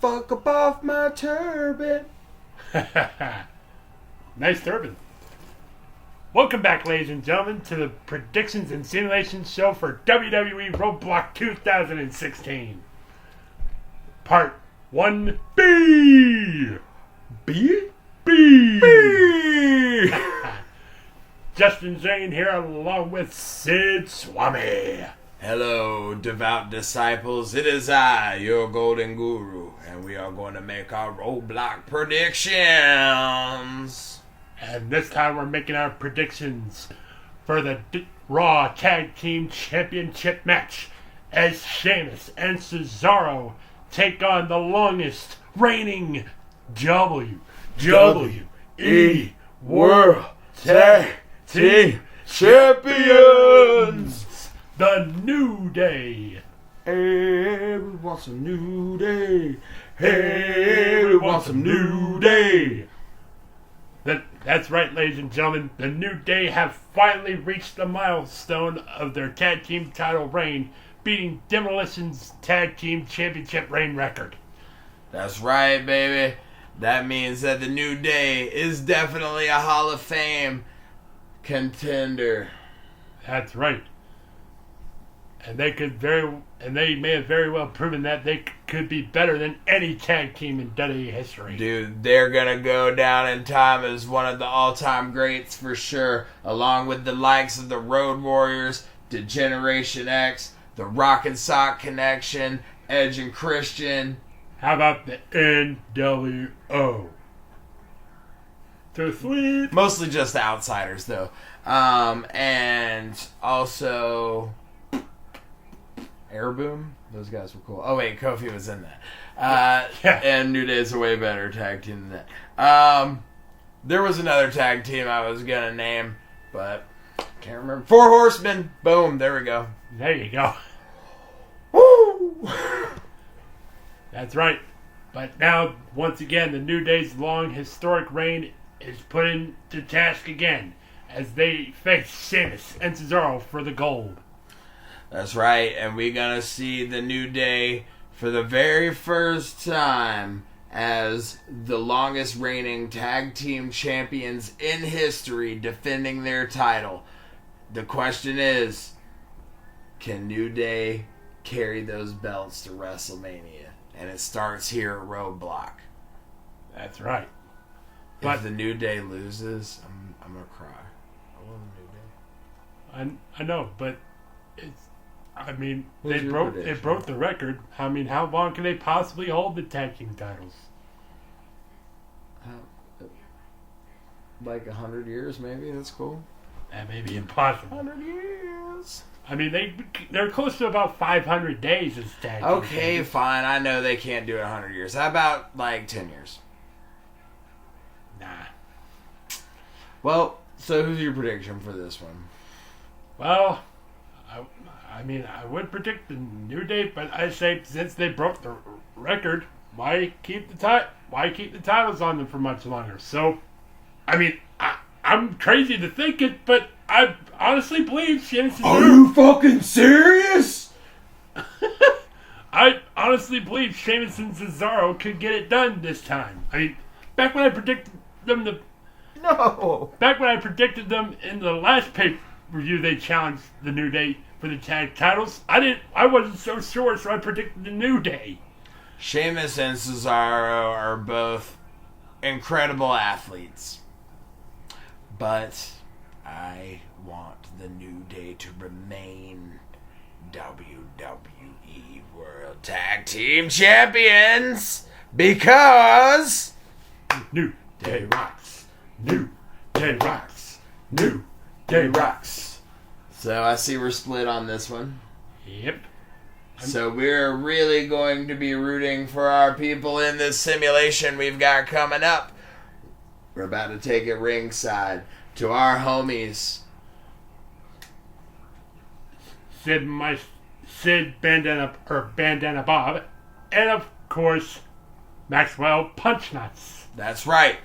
Fuck up off my turban. Nice turban. Welcome back, ladies and gentlemen, to the Predictions and Simulations show for WWE Roadblock 2016. Part 1B. B? B. B. Justin Zane here along with Sid Swami. Hello, devout disciples. It is I, your golden guru, and we are going to make our Roadblock predictions. And this time we're making our predictions for the Raw Tag Team Championship match as Sheamus and Cesaro take on the longest reigning WWE World Tag Team Champions. The New Day. Hey, we want some New Day. Hey, we want some New Day. That's right, ladies and gentlemen. The New Day have finally reached the milestone of their tag team title reign, beating Demolition's tag team championship reign record. That's right, baby. That means that the New Day is definitely a Hall of Fame contender. That's right. And they may have very well proven that they could be better than any tag team in WWE history. Dude, they're gonna go down in time as one of the all-time greats for sure, along with the likes of the Road Warriors, Degeneration X, the Rock and Sock Connection, Edge and Christian. How about the NWO? Too sweet. Mostly just the outsiders, though. And also Airboom. Those guys were cool. Oh, wait, Kofi was in that. Yeah. And New Day's a way better tag team than that. There was another tag team I was going to name, but can't remember. Four Horsemen. Boom. There we go. There you go. Woo! That's right. But now, once again, the New Day's long historic reign is put into task again as they face Sheamus and Cesaro for the gold. That's right, and we're going to see the New Day for the very first time as the longest reigning tag team champions in history defending their title. The question is, can New Day carry those belts to WrestleMania? And it starts here at Roadblock. That's right. If the New Day loses, I'm going to cry. I love the New Day. I know, but it's... I mean, Who's they your broke the record. I mean, how long can they possibly hold the tag team titles? Like 100 years, maybe? That's cool. That may be impossible. 100 years. I mean, they're close to about 500 days as tag team. Okay, champions. fine. I know they can't do it 100 years. How about, 10 years? Nah. Well, so who's your prediction for this one? Well, I mean, I would predict the New Day, but I say since they broke the record, why keep the titles on them for much longer? So, I mean, I'm crazy to think it, but I honestly believe Sheamus. Are you fucking serious? I honestly believe Sheamus and Cesaro could get it done this time. I mean, back when I predicted them Back when I predicted them in the last pay-per-view, they challenged the New Day for the tag titles. I wasn't so sure, so I predicted the New Day. Sheamus and Cesaro are both incredible athletes. But I want the New Day to remain WWE World Tag Team Champions because New Day rocks. New Day rocks. New Day rocks. So I see we're split on this one. Yep. So we're really going to be rooting for our people in this simulation we've got coming up. We're about to take it ringside to our homies. Sid Bandana Bob, and of course Maxwell Punchnuts. That's right.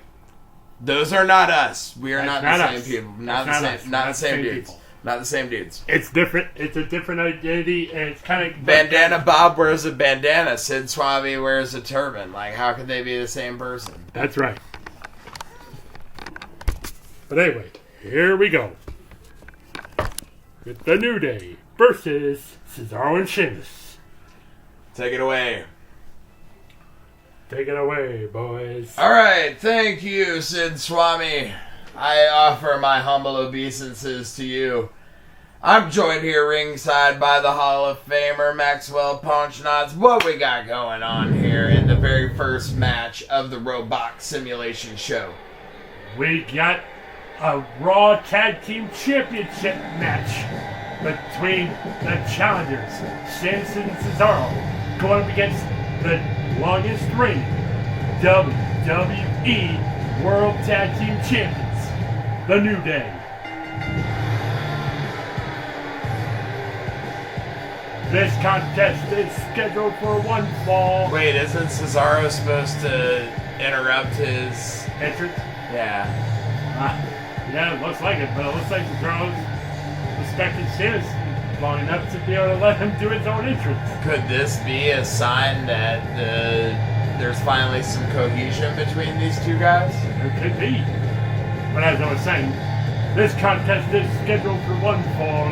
Those are not us. We are That's not the not same us. people. That's Not the same dudes. Not the same dudes. It's different. It's a different identity, and it's kind of... Bandana Bob wears a bandana. Sid Swami wears a turban. Like, how could they be the same person? That's right. But anyway, here we go. With the New Day versus Cesaro and Sheamus. Take it away. Take it away, boys. All right, thank you, Sid Swami. I offer my humble obeisances to you. I'm joined here ringside by the Hall of Famer Maxwell Ponchnots. What we got going on here in the very first match of the Roadblock Simulation Show? We got a Raw Tag Team Championship match between the challengers, Sheamus and Cesaro, going up against the longest reigning WWE World Tag Team Champions, the New Day. This contest is scheduled for one fall. Wait, isn't Cesaro supposed to interrupt his entrance? Yeah. Yeah, it looks like it, but it looks like Cesaro's respected Sheamus long enough to be able to let him do his own entrance. Could this be a sign that there's finally some cohesion between these two guys? It could be. But as I was saying, this contest is scheduled for one fall,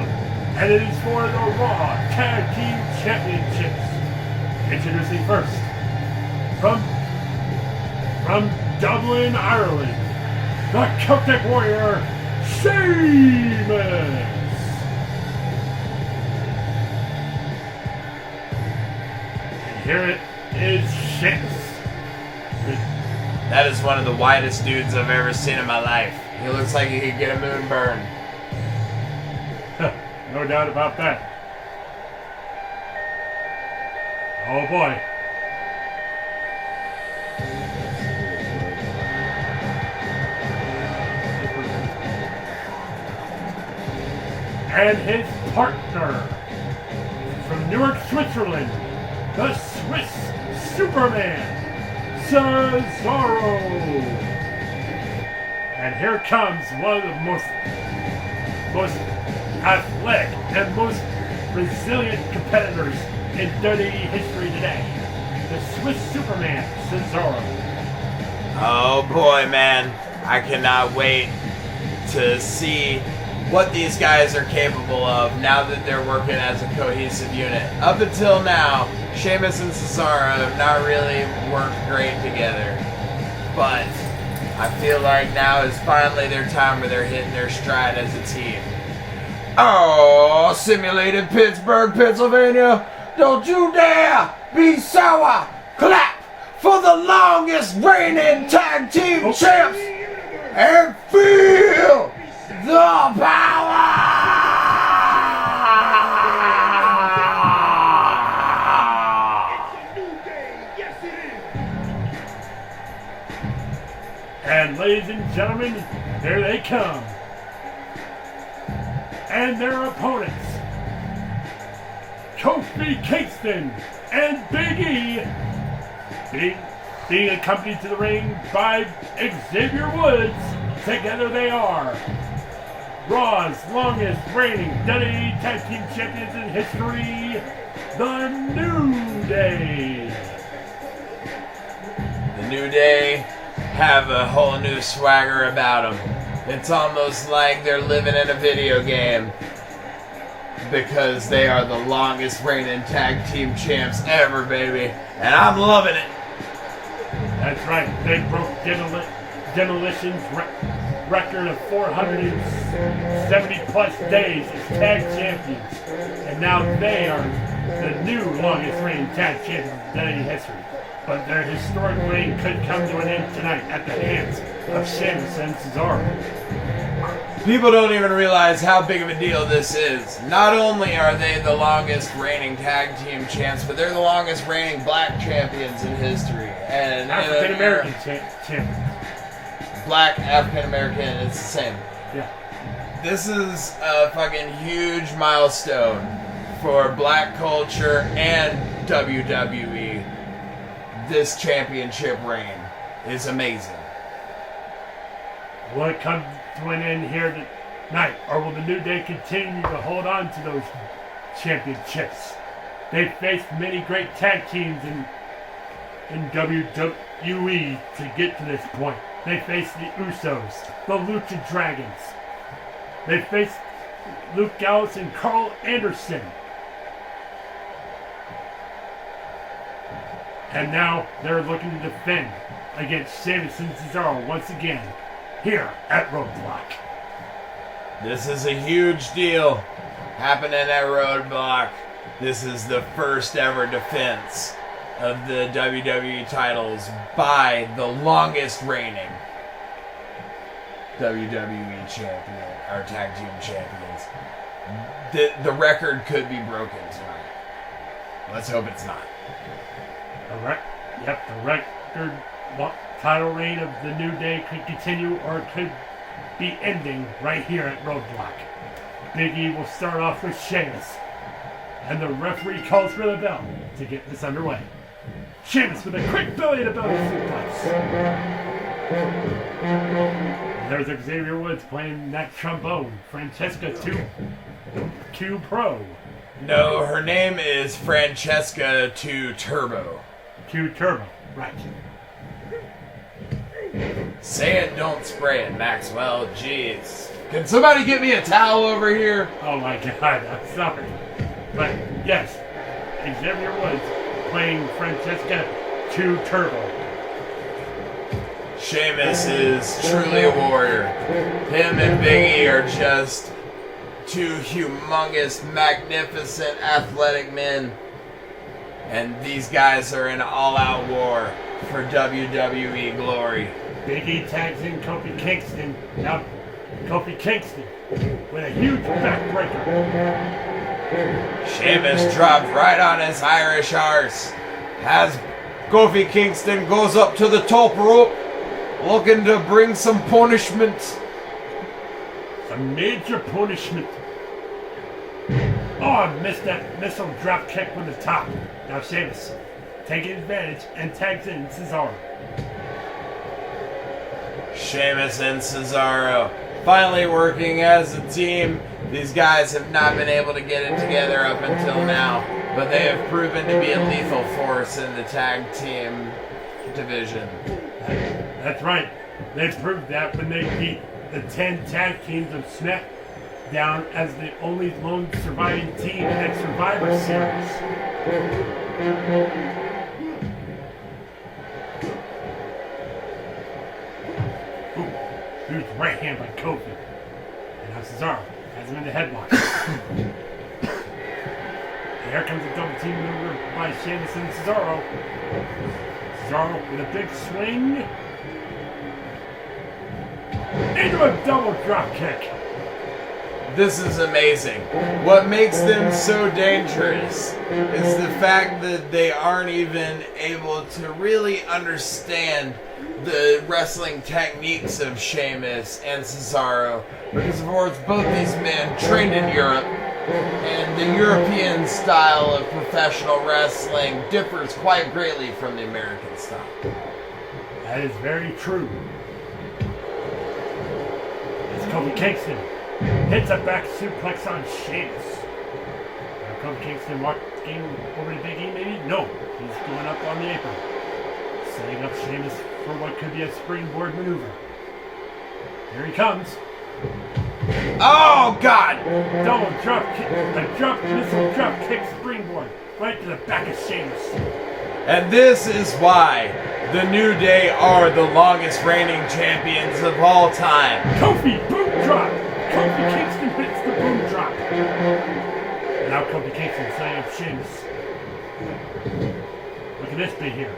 and it is for the Raw Tag Team Championships. Introducing first, from Dublin, Ireland, the Celtic Warrior, Sheamus. And here it is, Sheamus. That is one of the whitest dudes I've ever seen in my life. He looks like he could get a moon burn. No doubt about that. Oh boy. And his partner from Newark, Switzerland, the Swiss Superman, Cesaro. And here comes one of the most athletic and most resilient competitors in WWE history today, the Swiss Superman, Cesaro. Oh boy, man. I cannot wait to see what these guys are capable of now that they're working as a cohesive unit. Up until now, Sheamus and Cesaro have not really worked great together. But I feel like now is finally their time where they're hitting their stride as a team. Oh, simulated Pittsburgh, Pennsylvania. Don't you dare be sour. Clap for the longest reigning tag team champs and feel the power. And ladies and gentlemen, here they come. And their opponents, Kofi Kingston and Big E, being accompanied to the ring by Xavier Woods. Together they are Raw's longest reigning WWE Tag Team Champions in history, the New Day. The New Day have a whole new swagger about them. It's almost like they're living in a video game because they are the longest reigning tag team champs ever, baby. And I'm loving it. That's right. They broke Demolition's record of 470 plus days as tag champions. And now they are the new longest reigning tag champions in WWE history. But their historic reign could come to an end tonight at the hands of Sheamus and Cesaro. People don't even realize how big of a deal this is. Not only are they the longest reigning tag team champs, but they're the longest reigning black champions in history. And African American champions. Black, African American, it's the same. Yeah. This is a fucking huge milestone for black culture and WWE. This championship reign is amazing. What comes to an end here night, or will the New Day continue to hold on to those championships? They've faced many great tag teams in WWE to get to this point. They faced the Usos, the Lucha Dragons. They faced Luke Gallows and Carl Anderson. And now they're looking to defend against Sheamus and Cesaro once again here at Roadblock. This is a huge deal happening at Roadblock. This is the first ever defense of the WWE titles by the longest reigning WWE champion, or tag team champions. The record could be broken tonight. Let's hope it's not. The record title reign of the New Day could continue, or it could be ending right here at Roadblock. Big E will start off with Sheamus, and the referee calls for the bell to get this underway. Sheamus with a quick belly-to-belly suplex. There's Xavier Woods playing that trombone. Francesca Q Pro. No, her name is Francesca 2 Turbo. Q Turbo, right. Say it, don't spray it, Maxwell. Jeez. Can somebody get me a towel over here? Oh my god, I'm sorry. But yes, Xavier Woods playing Francesca 2 Turbo. Sheamus is truly a warrior. Him and Big E are just two humongous, magnificent, athletic men. And these guys are in all-out war for WWE glory. Big E tags in Kofi Kingston. Now, Kofi Kingston with a huge backbreaker. Sheamus dropped right on his Irish arse as Kofi Kingston goes up to the top rope, looking to bring some punishment. Some major punishment. Oh, I missed that missile drop kick from the top. Now Sheamus taking advantage and tags in Cesaro. Sheamus and Cesaro finally working as a team. These guys have not been able to get it together up until now, but they have proven to be a lethal force in the tag team division. That's right. They proved that when they beat the 10 tag teams of SmackDown as the only lone surviving team in that Survivor Series. Huge right hand by Kofi. And now Cesaro has him in the headlock. Here comes a double team maneuver by Sheamus and Cesaro. Cesaro with a big swing. Into a double drop kick. This is amazing. What makes them so dangerous is the fact that they aren't even able to really understand the wrestling techniques of Sheamus and Cesaro, because of course both these men trained in Europe, and the European style of professional wrestling differs quite greatly from the American style. That is very true. It's Kofi Kingston hits a back suplex on Sheamus. Now Kofi Kingston walking over to Big E, maybe? No, he's going up on the apron, setting up Sheamus for what could be a springboard maneuver. Here he comes. Oh God! Double drop kick, missile drop kick springboard right to the back of Sheamus. And this is why the New Day are the longest reigning champions of all time. Kofi boom drop. Kofi Kingston hits the boom drop. Now Kofi Kingston setting up Sheamus. Look at this big here.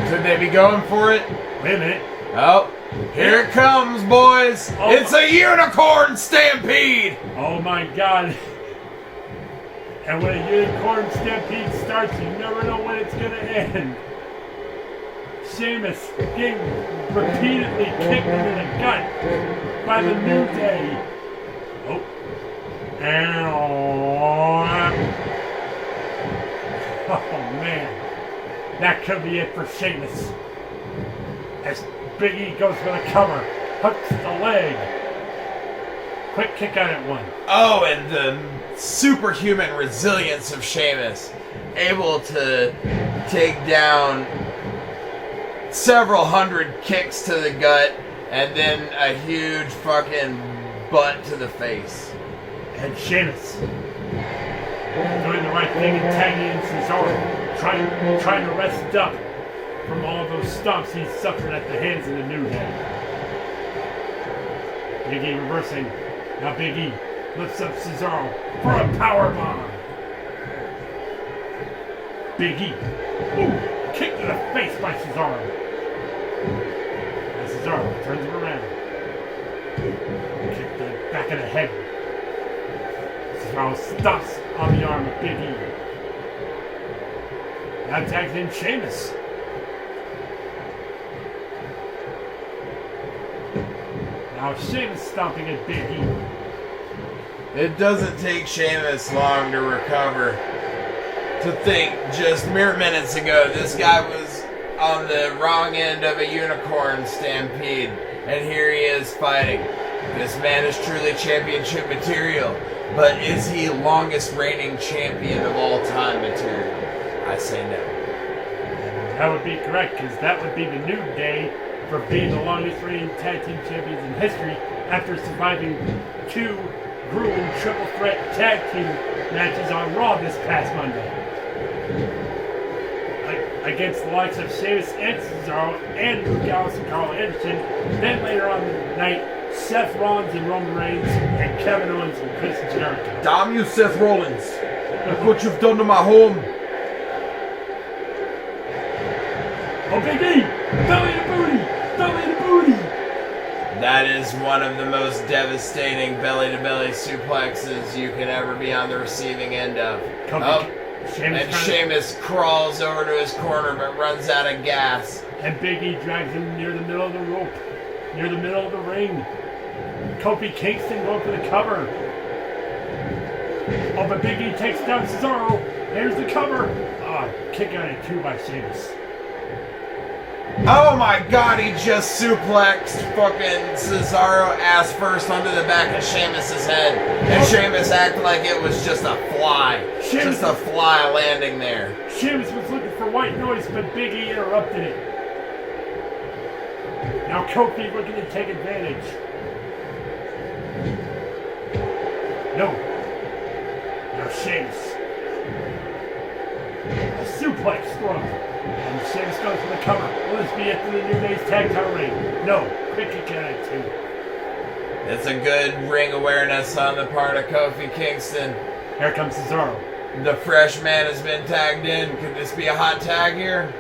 Should they be going for it? Wait a minute. Oh, here it comes, boys. Oh. It's a unicorn stampede. Oh my God. And when a unicorn stampede starts, you never know when it's going to end. Sheamus getting repeatedly kicked into the gut by the New Day. Oh. And oh man. That could be it for Sheamus. As Big E goes for the cover, hooks the leg. quick kick out at one. Oh, and the superhuman resilience of Sheamus. Able to take down several hundred kicks to the gut and then a huge fucking butt to the face. And Sheamus doing the right thing and tagging in Cesaro, trying to rest up from all those stomps he suffered at the hands of the New Day. Big E reversing. Now Big E lifts up Cesaro for a powerbomb. Big E. Ooh, kick to the face by Cesaro. And Cesaro turns him around. Kick to the back of the head. Cesaro stomps on the arm of Big E. Now tags in Sheamus. Now Sheamus stomping at Big E. It doesn't take Sheamus long to recover. To think just mere minutes ago, this guy was on the wrong end of a unicorn stampede, and here he is fighting. This man is truly championship material, but is he longest reigning champion of all time material? I say no. That would be correct, because that would be the New Day for being the longest reigning tag team champions in history after surviving 2 grueling triple threat tag team matches on Raw this past Monday. Against the likes of Sheamus and Cesaro and Luke Gallows and Carl Anderson. Then later on the night, Seth Rollins and Roman Reigns and Kevin Owens and Chris Jericho. Damn you, Seth Rollins. Look what you've done to my home. Oh, Big E! Belly to booty! Belly to booty! That is one of the most devastating belly-to-belly suplexes you can ever be on the receiving end of. Sheamus crawls over to his corner but runs out of gas. And Big E drags him near the middle of the rope, near the middle of the ring. Kofi Kingston going for the cover. Oh, but Big E takes down Cesaro. There's the cover. Kick out at 2 by Sheamus. Oh my god, he just suplexed fucking Cesaro ass first onto the back of Sheamus' head. And Sheamus acted like it was just a fly. Just a fly landing there. Sheamus was looking for white noise, but Big E interrupted it. Now Kofi looking to take advantage. No. Now Sheamus. A suplex throw. And Sheamus goes for the cover. Will this be it for the New Day's tag title reign? No. Quick kick out at 2. That's a good ring awareness on the part of Kofi Kingston. Here comes Cesaro. The fresh man has been tagged in. Could this be a hot tag here?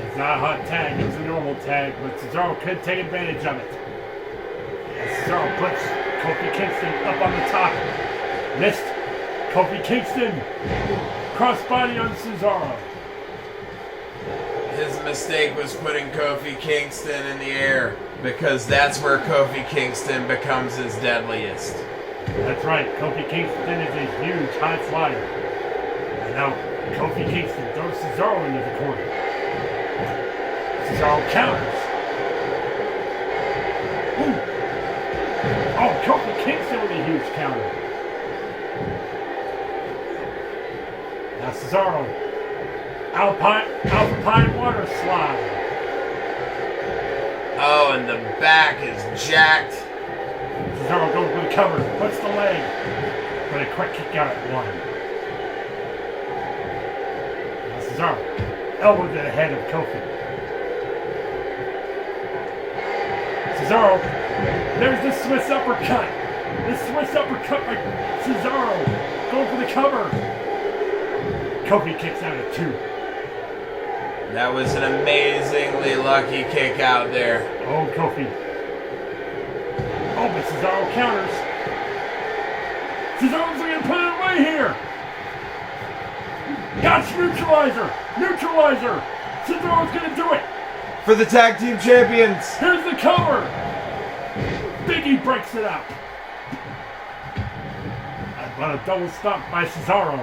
It's not a hot tag. It's a normal tag, but Cesaro could take advantage of it. And Cesaro puts Kofi Kingston up on the top. Missed. Kofi Kingston. Crossbody on Cesaro. His mistake was putting Kofi Kingston in the air because that's where Kofi Kingston becomes his deadliest. That's right. Kofi Kingston is a huge high flyer. And now Kofi Kingston throws Cesaro into the corner. Cesaro counters. Ooh. Oh, Kofi Kingston with a huge counter. Now Cesaro. Alpine water slide. Oh, and the back is jacked. Cesaro goes for the cover, puts the leg, but a quick kick out at 1. Now Cesaro elbow to the head of Kofi. Cesaro, there's the Swiss uppercut. The Swiss uppercut by Cesaro, going for the cover. Kofi kicks out at 2. That was an amazingly lucky kick out there. Oh, Kofi. Oh, but Cesaro counters. Cesaro's going to put it away here. Gotcha, neutralizer. Neutralizer. Cesaro's going to do it. For the tag team champions. Here's the cover. Big E breaks it up. But a double stomp by Cesaro.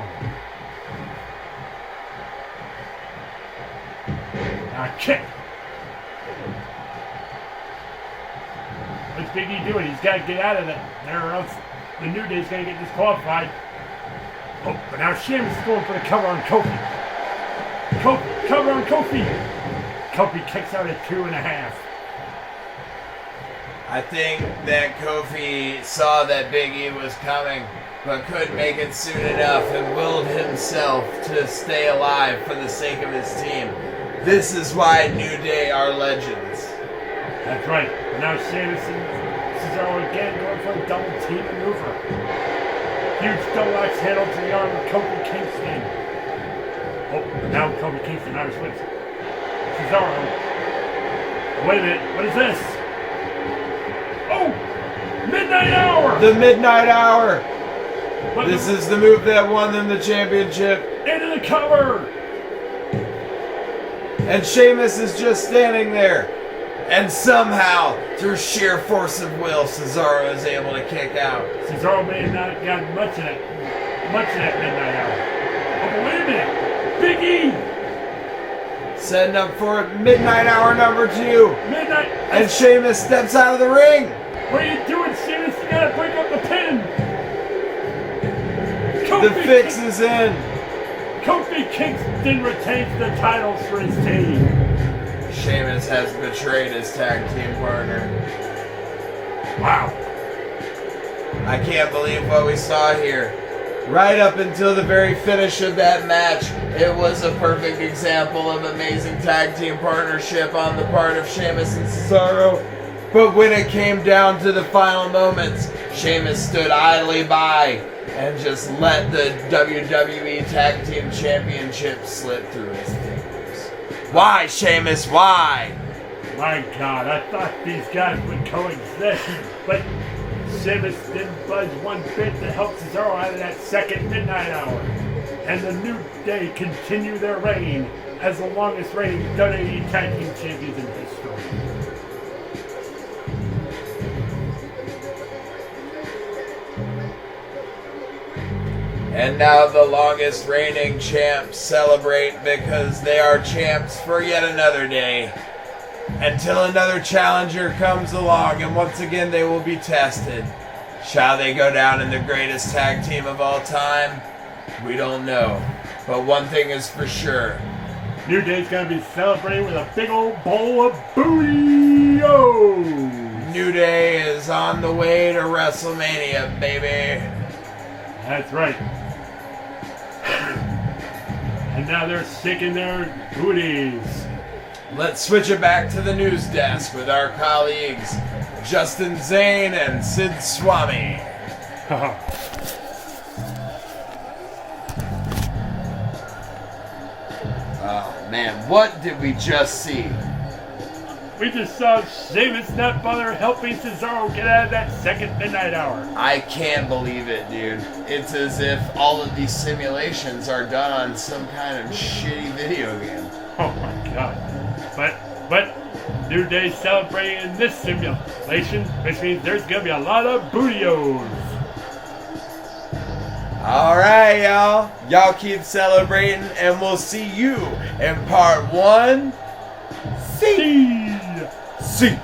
Now kick. What's Big E doing? He's got to get out of there or else the New Day's going to get disqualified. Oh, but now Sheamus is going for the cover on Kofi. Cover on Kofi. Kofi kicks out at 2.5. I think that Kofi saw that Big E was coming, but couldn't make it soon enough and willed himself to stay alive for the sake of his team. This is why New Day are legends. That's right. But now Sheamus and Cesaro again going for a double team maneuver. Huge double axe handle to the arm of Kofi Kingston. Oh, but now Kofi Kingston Irish whips. Cesaro. Wait a minute. What is this? Oh! Midnight Hour! The Midnight Hour! But This is the move that won them the championship. into the cover! And Sheamus is just standing there. And somehow, through sheer force of will, Cesaro is able to kick out. Cesaro may have not gotten much of that midnight hour. Oh, but wait a minute! Big E! Setting up for Midnight Hour number 2. Midnight! And Sheamus steps out of the ring. What are you doing, Sheamus? You gotta break up the pin! The fix is in. Kofi Kingston retains the titles for his team. Sheamus has betrayed his tag team partner. Wow. I can't believe what we saw here. Right up until the very finish of that match, it was a perfect example of amazing tag team partnership on the part of Sheamus and Cesaro. But when it came down to the final moments, Sheamus stood idly by and just let the WWE Tag Team Championship slip through his fingers. Why, Sheamus? Why? My God, I thought these guys would coexist, but Sheamus didn't budge one bit to help Cesaro out of that second midnight hour. And the New Day continue their reign as the longest reigning WWE Tag Team Champions in history. And now the longest reigning champs celebrate because they are champs for yet another day. Until another challenger comes along and once again they will be tested. Shall they go down in the greatest tag team of all time? We don't know. But one thing is for sure. New Day's gonna be celebrating with a big old bowl of booty-os. New Day is on the way to WrestleMania, baby. That's right. And now they're sticking their booties. Let's switch it back to the news desk with our colleagues, Justin Zane and Sid Swami. Oh man, what did we just see? We just saw Sheamus not bother helping Cesaro get out of that second midnight hour. I can't believe it, dude. It's as if all of these simulations are done on some kind of shitty video game. Oh my God. But New Day celebrating in this simulation, which means there's gonna be a lot of booty-os. Alright, y'all. Y'all keep celebrating, and we'll see you in part 1. See. See.